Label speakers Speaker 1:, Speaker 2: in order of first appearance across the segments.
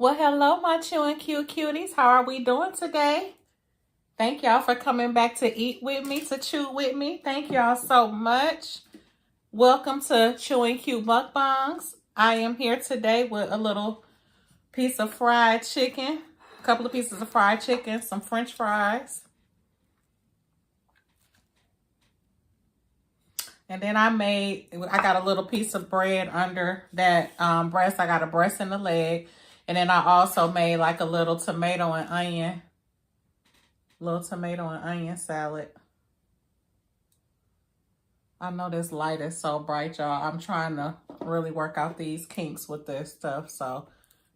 Speaker 1: Well, hello, my chewing cute cuties. How are we doing today? Thank y'all for coming back to eat with me, to chew with me. Thank y'all so much. Welcome to Chewing Cute Mukbangs. I am here today with a little piece of fried chicken, a couple of pieces of fried chicken, some French fries. And then I got a little piece of bread under that breast. I got a breast and a leg. And then I also made like a little tomato and onion salad. I know this light is so bright, y'all. I'm trying to really work out these kinks with this stuff.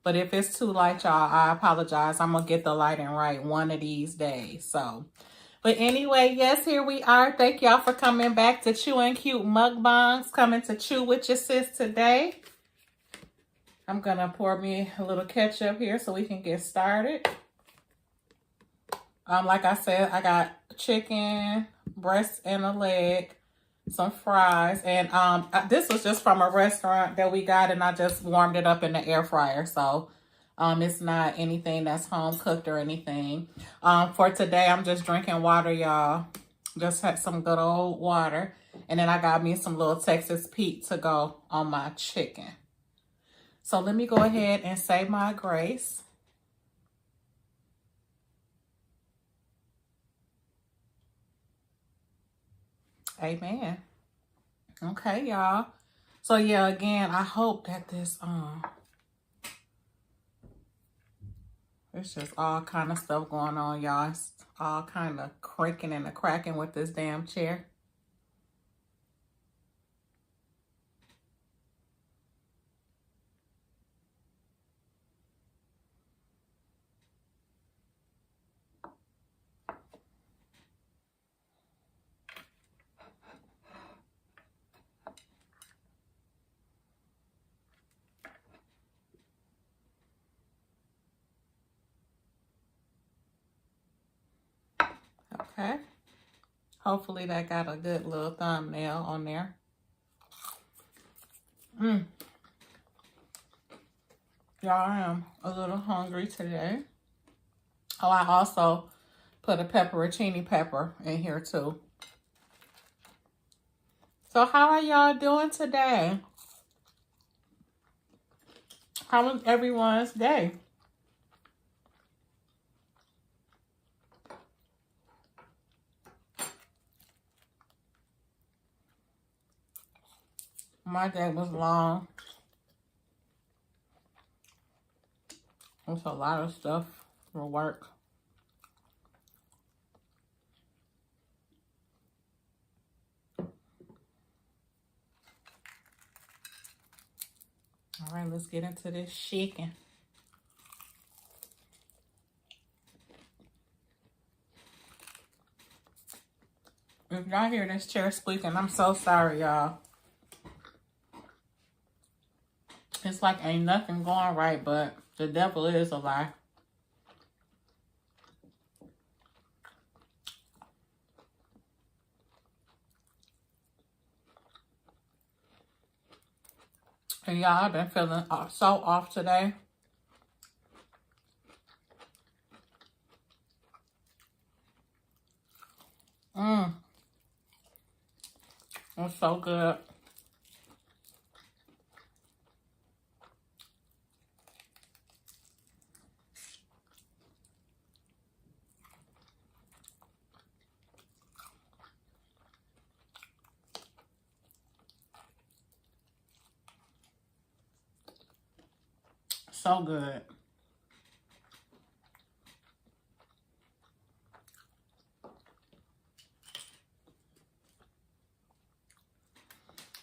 Speaker 1: But if it's too light, y'all, I apologize. I'm going to get the lighting right one of these days. But anyway, yes, here we are. Thank y'all for coming back to Chewing Cute Mukbangs. Coming to chew with your sis today. I'm going to pour me a little ketchup here so we can get started. Like I said, I got chicken, breast and a leg, some fries. And this was just from a restaurant that we got, and I just warmed it up in the air fryer. So it's not anything that's home cooked or anything. For today, I'm just drinking water, y'all. Just had some good old water. And then I got me some little Texas Pete to go on my chicken. So let me go ahead and say my grace. Amen. Okay, y'all. So yeah, again, I hope that this there's just all kind of stuff going on, y'all. It's all kind of creaking and cracking with this damn chair. Okay. Hopefully that got a good little thumbnail on there. Y'all, I am a little hungry today. Oh, I also put a pepperoncini pepper in here too. So how are y'all doing today? How was everyone's day? My day was long. There's a lot of stuff for work. All right, let's get into this chicken. If y'all hear this chair squeaking, I'm so sorry, y'all. It's like ain't nothing going right, but the devil is a lie. And y'all, I've been feeling so off today. It's so good. So good.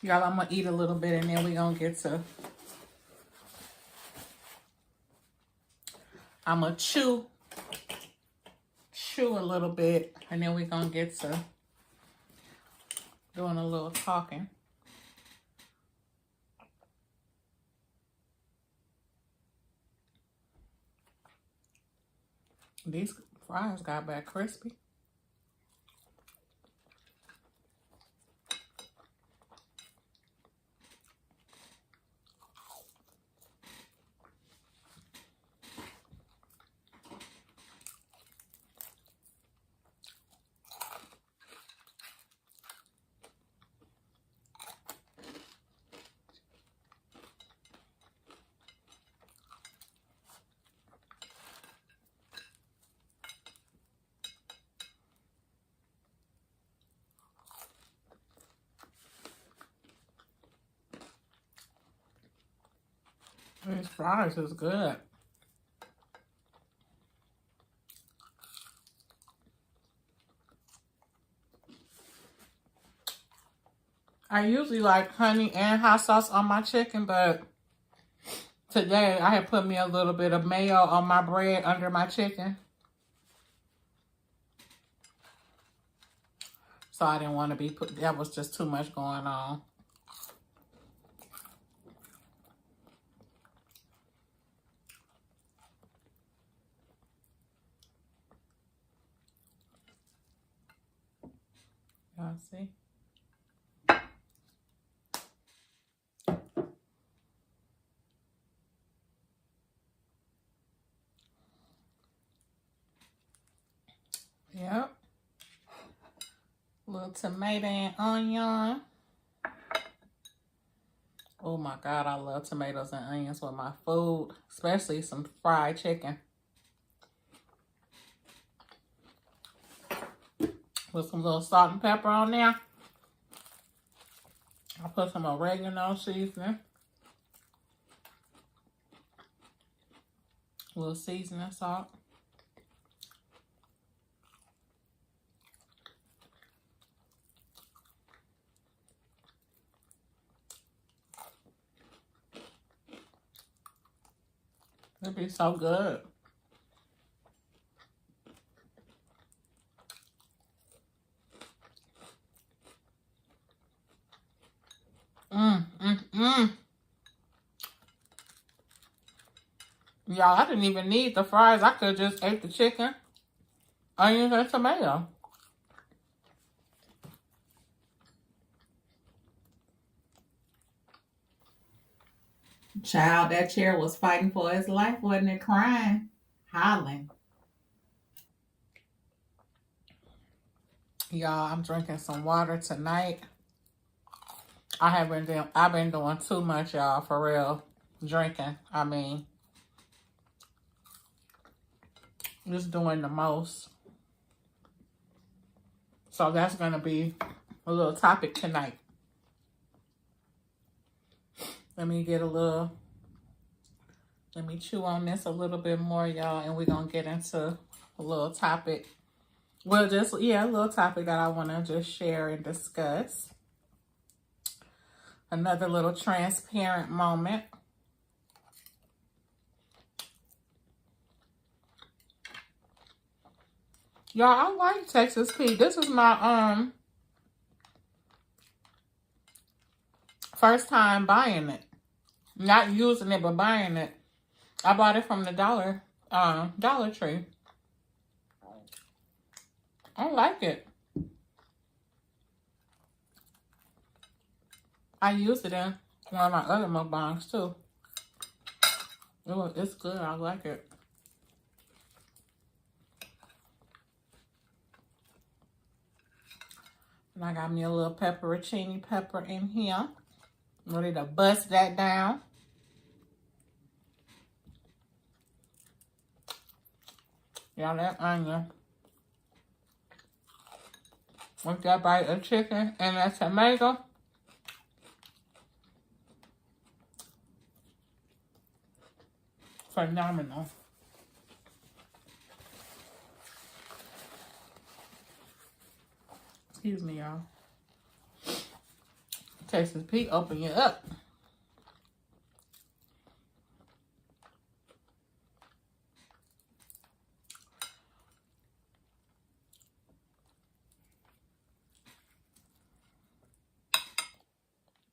Speaker 1: Y'all, I'm going to eat a little bit and then we're going to get to... I'm going to chew a little bit and then we're going to get to doing a little talking. These fries got back crispy. These fries is good. I usually like honey and hot sauce on my chicken, but today I had put me a little bit of mayo on my bread under my chicken. So I didn't want to be put, that was just too much going on. Y'all see? Yep. Little tomato and onion. Oh my God, I love tomatoes and onions with my food, especially some fried chicken. With some little salt and pepper on there. I'll put some oregano seasoning. A little seasoning salt. It'd be so good. Y'all, I didn't even need the fries. I could have just ate the chicken, onions, and tomato. Child, that chair was fighting for its life, wasn't it? Crying, hollering. Y'all, I'm drinking some water tonight. I've been doing too much, y'all, for real. Drinking, I mean. Just doing the most. So that's going to be a little topic tonight. Let me chew on this a little bit more, y'all, and we're going to get into a little topic. Well, a little topic that I want to just share and discuss. Another little transparent moment. Y'all, I like Texas Pete. This is my first time buying it. Not using it, but buying it. I bought it from the Dollar Tree. I like it. I used it in one of my other mukbangs too. It's good. I like it. And I got me a little pepperoncini pepper in here. Ready to bust that down. Y'all, that onion. With that bite of chicken and that tomato. Phenomenal. Excuse me, y'all. Texas Pete, open you up.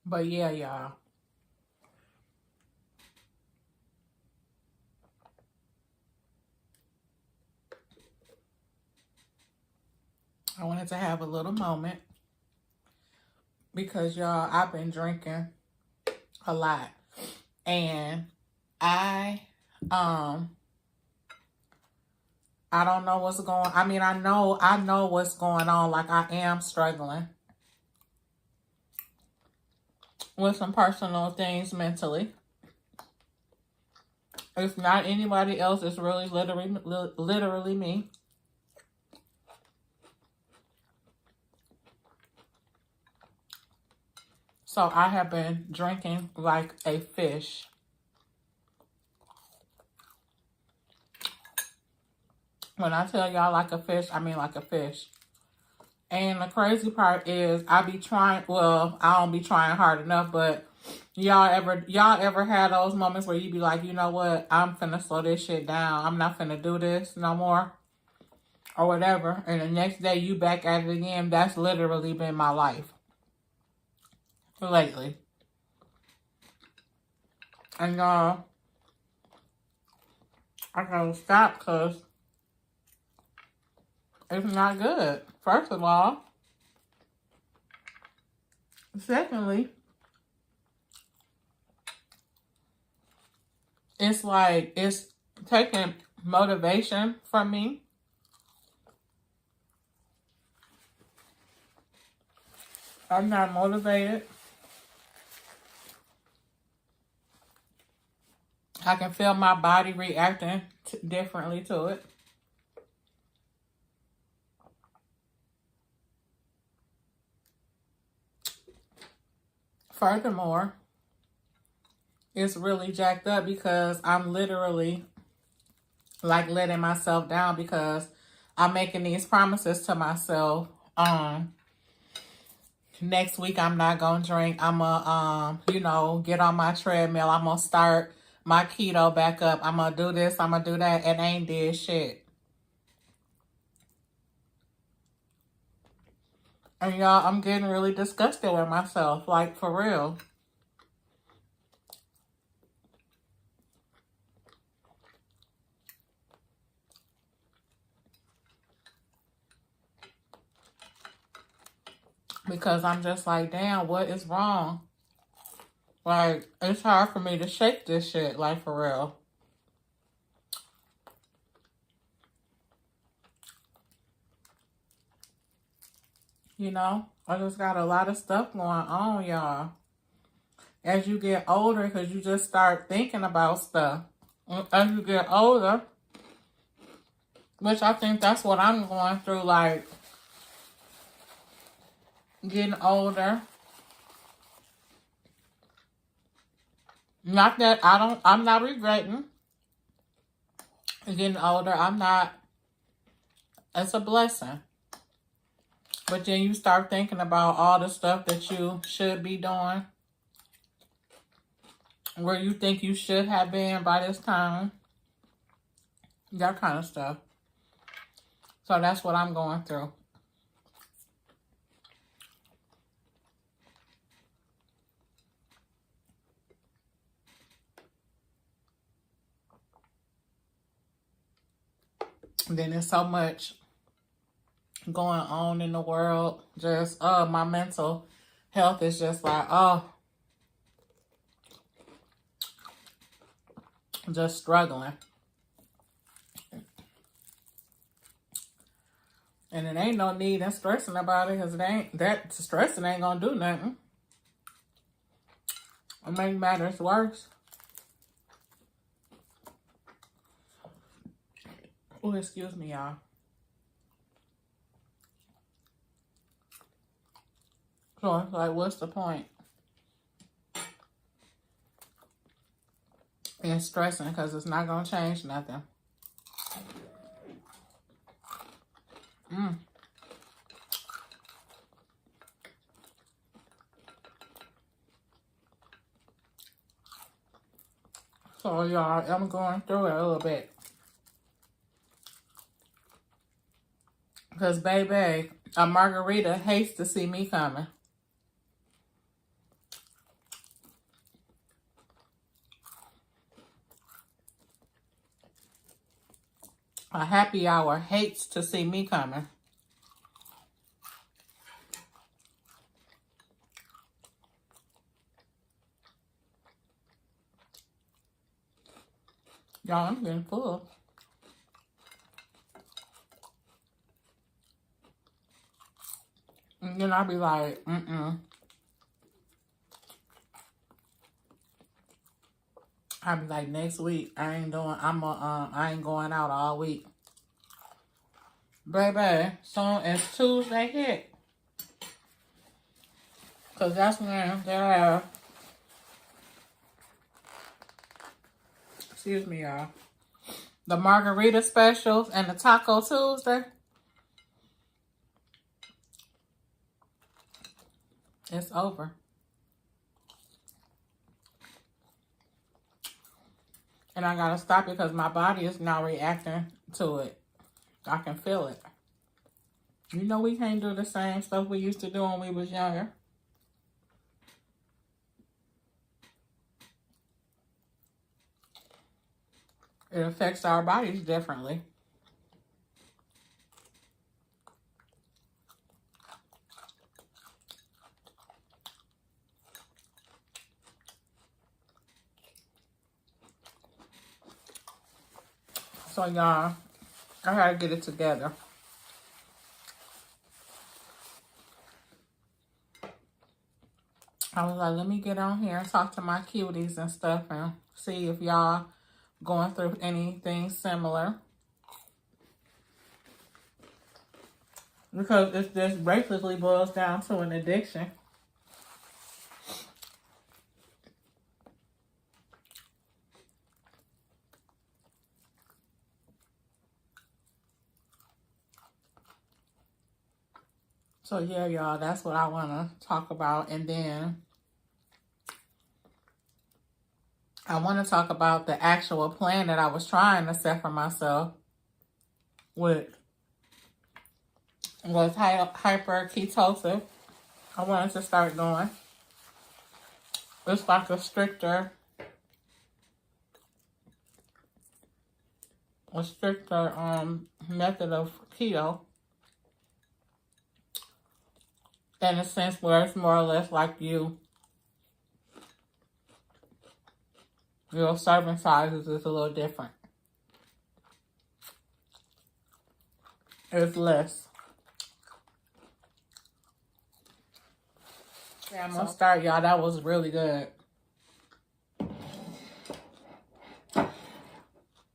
Speaker 1: But yeah, y'all. I wanted to have a little moment because, y'all, I've been drinking a lot. And I don't know what's going on. I mean, I know what's going on. Like, I am struggling with some personal things mentally. It's not anybody else. It's really literally me. So I have been drinking like a fish. When I tell y'all like a fish, I mean like a fish. And the crazy part is I be trying, well, I don't be trying hard enough, but y'all ever had those moments where you be like, you know what, I'm finna slow this shit down. I'm not finna do this no more or whatever. And the next day you back at it again. That's literally been my life lately. And I gotta stop because it's not good. First of all. Secondly, it's like it's taking motivation from me. I'm not motivated. I can feel my body reacting differently to it. Furthermore, it's really jacked up because I'm literally like letting myself down because I'm making these promises to myself. Next week I'm not gonna drink. I'm gonna you know, get on my treadmill. I'm gonna start my keto back up. I'm gonna do this, I'm gonna do that, and ain't did shit. And y'all, I'm getting really disgusted with myself, like for real. Because I'm just like, damn, what is wrong? Like, it's hard for me to shake this shit, like for real. You know, I just got a lot of stuff going on, y'all. As you get older, because you just start thinking about stuff. As you get older, which I think that's what I'm going through, like, getting older. Not that I'm not regretting getting older. I'm not. It's a blessing. But then you start thinking about all the stuff that you should be doing. Where you think you should have been by this time. That kind of stuff. So that's what I'm going through. And then there's so much going on in the world. Just, my mental health is just like, just struggling. And it ain't no need in stressing about it, because it ain't, that stressing ain't gonna do nothing. It make matters worse. Oh, excuse me, y'all. So it's like, what's the point in stressing? Because it's not going to change nothing. So, y'all, I'm going through it a little bit. Because, baby, a margarita hates to see me coming. A happy hour hates to see me coming. Y'all, I'm getting full. And then I'll be like, I'll be like, next week, I ain't going out all week. Baby, soon as Tuesday hit. Because that's when they have, excuse me, y'all. The margarita specials and the Taco Tuesday. It's over. And I gotta stop because my body is now reacting to it. I can feel it. You know we can't do the same stuff we used to do when we was younger. It affects our bodies differently. So y'all, I gotta get it together. I was like, let me get on here and talk to my cuties and stuff and see if y'all going through anything similar. Because it just basically boils down to an addiction. So yeah, y'all, that's what I want to talk about. And then I want to talk about the actual plan that I was trying to set for myself, which was hyperketosis. I wanted to start doing. It's like a stricter method of keto. In a sense where it's more or less like your serving sizes is a little different. It's less. Yeah, I'm gonna start, y'all. That was really good.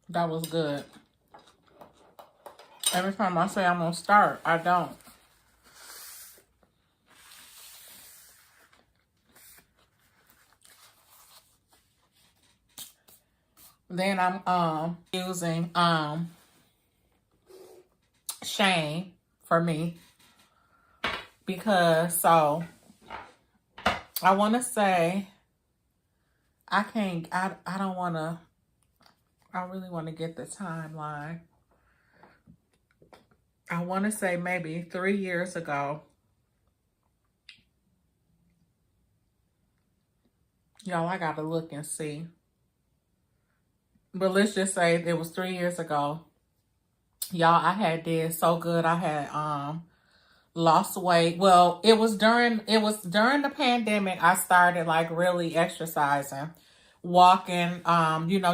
Speaker 1: That was good. Every time I say I'm gonna start, I don't. Then I'm using shame for me, because so I want to say I don't want to, I really want to get the timeline. I want to say maybe 3 years ago. Y'all, I got to look and see. But let's just say it was 3 years ago. Y'all, I had did so good. I had lost weight. Well, it was during the pandemic I started like really exercising. Walking,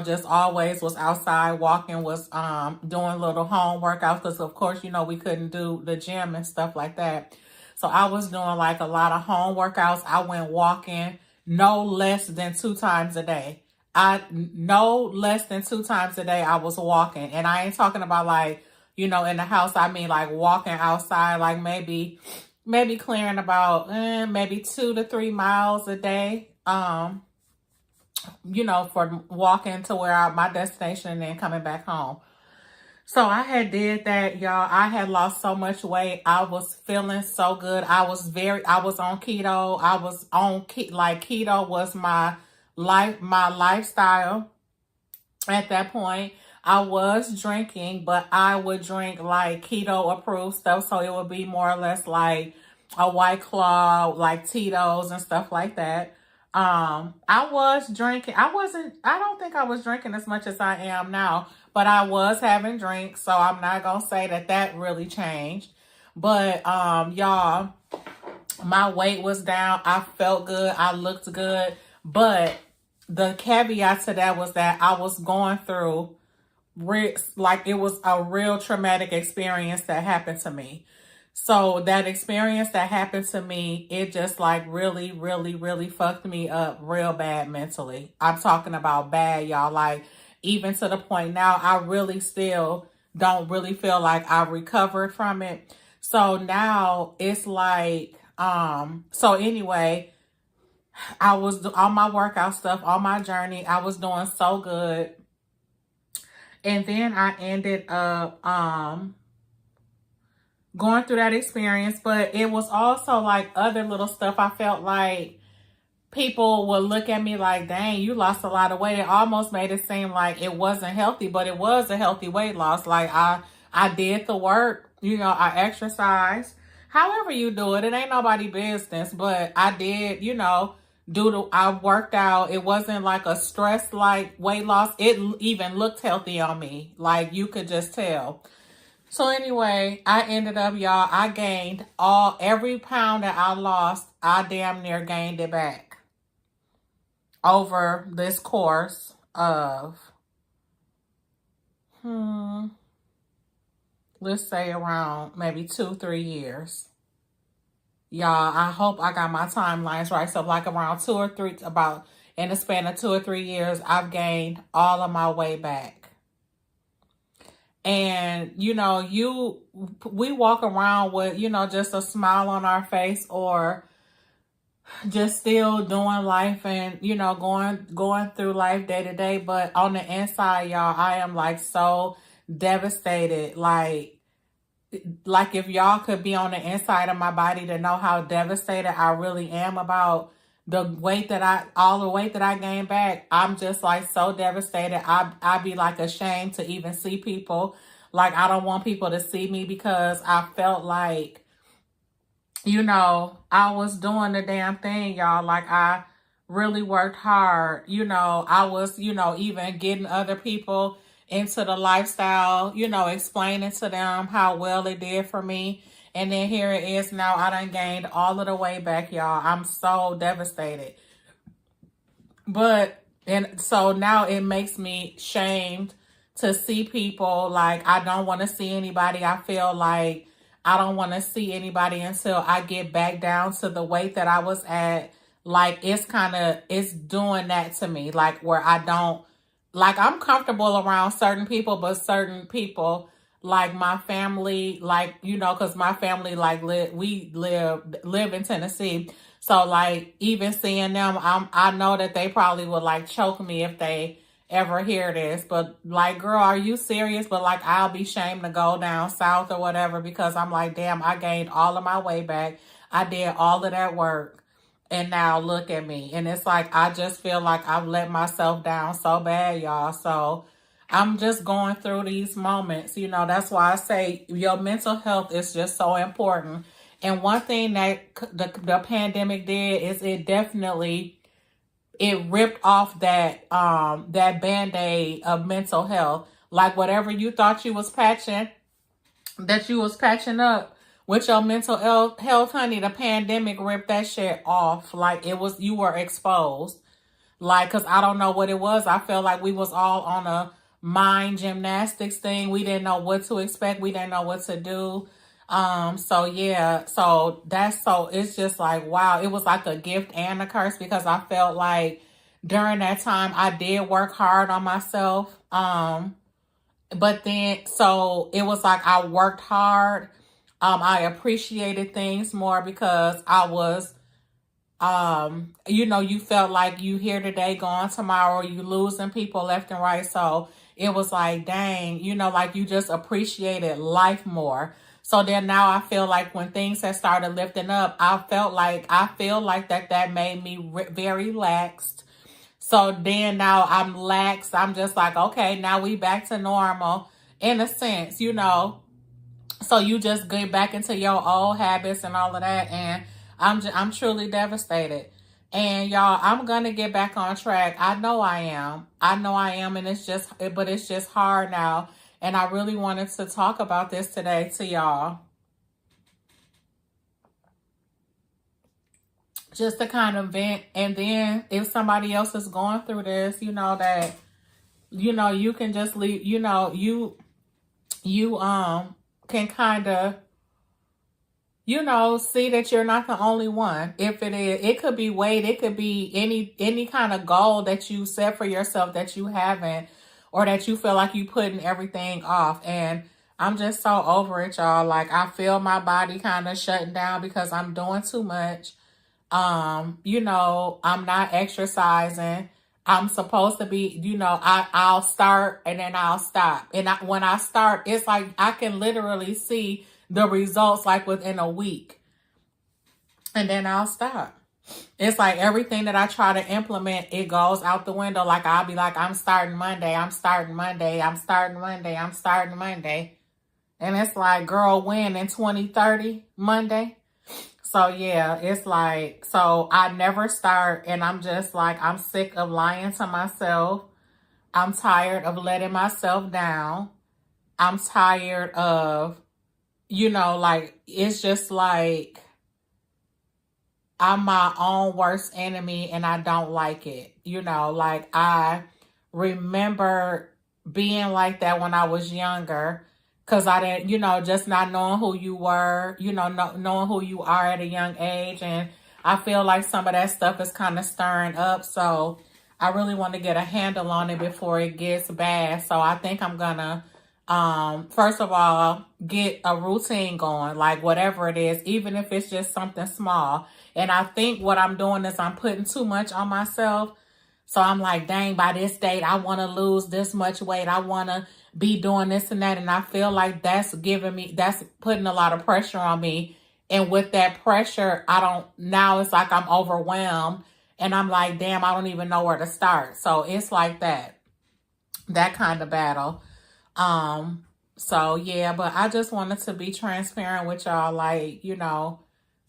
Speaker 1: just always was outside walking, was doing little home workouts because of course, we couldn't do the gym and stuff like that. So I was doing like a lot of home workouts. I went walking no less than 2 times a day. No less than 2 times a day I was walking. And I ain't talking about like, in the house. I mean like walking outside, like maybe clearing about maybe 2 to 3 miles a day. For walking to my destination and then coming back home. So I had did that, y'all. I had lost so much weight. I was feeling so good. I was on keto. I was on keto was my lifestyle at that point. I was drinking, but I would drink like keto approved stuff. So it would be more or less like a White Claw, like Tito's and stuff like that. I was drinking. I don't think I was drinking as much as I am now, but I was having drinks. So I'm not going to say that really changed. But, y'all, my weight was down. I felt good. I looked good. But the caveat to that was that I was going through like it was a real traumatic experience that happened to me. So that experience that happened to me, it just like really, really, really fucked me up real bad mentally. I'm talking about bad, y'all. Like even to the point now, I really still don't really feel like I recovered from it. So now it's like, so anyway, I was on my workout stuff, on my journey. I was doing so good. And then I ended up going through that experience, but it was also like other little stuff. I felt like people would look at me like, dang, you lost a lot of weight. It almost made it seem like it wasn't healthy, but it was a healthy weight loss. Like I did the work, I exercised. However you do it, it ain't nobody business, but I did, I worked out. It wasn't like a stress like weight loss. It even looked healthy on me. Like you could just tell. So anyway, I ended up, y'all, I gained every pound that I lost, I damn near gained it back over this course of, let's say around maybe 2-3 years. Y'all, I hope I got my timelines right. So like around about in the span of 2 or 3 years, I've gained all of my way back. And, we walk around with, just a smile on our face or just still doing life and, going through life day to day. But on the inside, y'all, I am like so devastated. Like if y'all could be on the inside of my body to know how devastated I really am about all the weight that I gained back. I'm just like so devastated. I'd be like ashamed to even see people. Like I don't want people to see me because I felt like, I was doing the damn thing, y'all. Like I really worked hard. I was, even getting other people into the lifestyle, explaining to them how well it did for me. And then here it is now. I done gained all of the way back, y'all. I'm so devastated. And so now it makes me shamed to see people. Like, I don't want to see anybody. I feel like I don't want to see anybody until I get back down to the weight that I was at. Like, it's doing that to me. Like, where I don't, like, I'm comfortable around certain people, but certain people, like my family, like, because my family, like, we live in Tennessee. So, like, even seeing them, I know that they probably would, like, choke me if they ever hear this. But, like, girl, are you serious? But, like, I'll be shamed to go down south or whatever because I'm like, damn, I gained all of my way back. I did all of that work. And now look at me. And it's like, I just feel like I've let myself down so bad, y'all. So I'm just going through these moments. That's why I say your mental health is just so important. And one thing that the pandemic did is it ripped off that Band-Aid of mental health. Like whatever you thought you was patching up with your mental health, honey, the pandemic ripped that shit off. Like you were exposed. Like, cause I don't know what it was. I felt like we was all on a mind gymnastics thing. We didn't know what to expect. We didn't know what to do. So yeah, it's just like, wow, it was like a gift and a curse because I felt like during that time I did work hard on myself. But then, so it was like I worked hard. I appreciated things more because I was, you felt like you here today, gone tomorrow, you losing people left and right. So it was like, dang, like you just appreciated life more. So then now I feel like when things have started lifting up, I feel like that made me very laxed. So then now I'm laxed. I'm just like, okay, now we back to normal in a sense, So you just get back into your old habits and all of that. And I'm truly devastated. And y'all, I'm going to get back on track. I know I am. And it's just hard now. And I really wanted to talk about this today to y'all. Just to kind of vent. And then if somebody else is going through this, that, you can just leave, you can kind of, see that you're not the only one. If it is, it could be weight, it could be any kind of goal that you set for yourself that you haven't, or that you feel like you putting everything off. And I'm just so over it, y'all. Like I feel my body kind of shutting down because I'm doing too much. I'm not exercising. I'm supposed to be, you know, I'll start and then I'll stop. And when I start, it's like I can literally see the results like within a week. And then I'll stop. It's like everything that I try to implement, it goes out the window. Like I'll be like, I'm starting Monday. I'm starting Monday. I'm starting Monday. I'm starting Monday. And it's like, girl, when in 2030 Monday? So yeah, it's like, so I never start, and I'm just like, I'm sick of lying to myself. I'm tired of letting myself down. I'm tired of, you know, like, it's just like I'm my own worst enemy and I don't like it. You know, like I remember being like that when I was younger. Because I didn't, you know, just not knowing who you were, you know, knowing who you are at a young age. And I feel like some of that stuff is kind of stirring up. So I really want to get a handle on it before it gets bad. So I think I'm going to, first of all, get a routine going, like whatever it is, even if it's just something small. And I think what I'm doing is I'm putting too much on myself. So I'm like, dang, by this date, I want to lose this much weight. I want to be doing this and that. And I feel like that's putting a lot of pressure on me. And with that pressure, now it's like I'm overwhelmed. And I'm like, damn, I don't even know where to start. So it's like that kind of battle. So yeah, but I just wanted to be transparent with y'all, like, you know,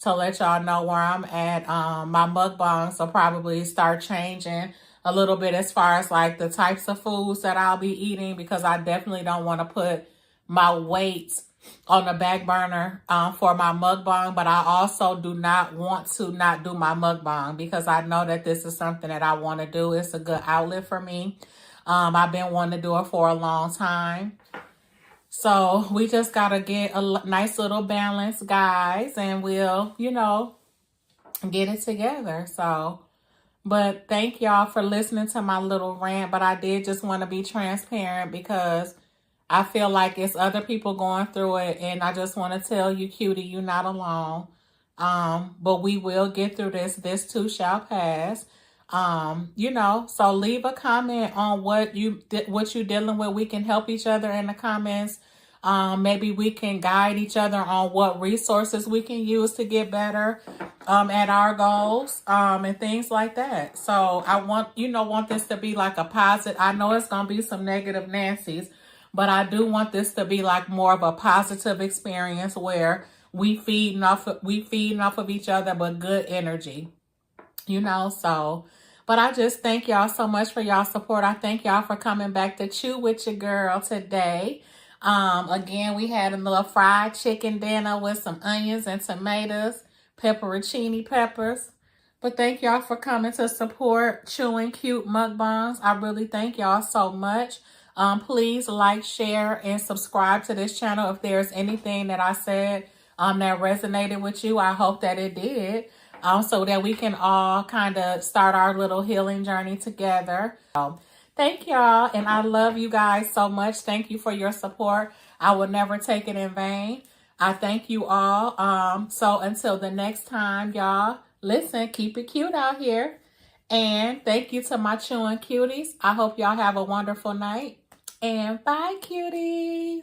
Speaker 1: to let y'all know where I'm at. My mukbangs will probably start changing a little bit as far as like the types of foods that I'll be eating, because I definitely don't want to put my weight on the back burner for my mukbang. But I also do not want to not do my mukbang, because I know that this is something that I want to do. It's a good outlet for me. I've been wanting to do it for a long time. So we just got to get a nice little balance, guys, and we'll, you know, get it together. So, but thank y'all for listening to my little rant. But I did just want to be transparent, because I feel like it's other people going through it. And I just want to tell you, cutie, you're not alone. But we will get through this. This too shall pass. You know, so leave a comment on what you're dealing with. We can help each other in the comments. Maybe we can guide each other on what resources we can use to get better at our goals and things like that. So I want this to be like a positive. I know it's gonna be some negative Nancy's, but I do want this to be like more of a positive experience where we feeding off of each other, but good energy. You know, so, but I just thank y'all so much for y'all support. I thank y'all for coming back to Chew with your girl today. Again, we had a little fried chicken dinner with some onions and tomatoes, pepperoncini peppers. But thank y'all for coming to support Chewing Cute Mukbangs. I really thank y'all so much. Please like, share, and subscribe to this channel if there's anything that I said that resonated with you. I hope that it did. So that we can all kind of start our little healing journey together. Thank y'all, and I love you guys so much. Thank you for your support. I will never take it in vain. I thank you all. So until the next time, y'all, listen, keep it cute out here. And thank you to my chewing cuties. I hope y'all have a wonderful night. And bye, cuties.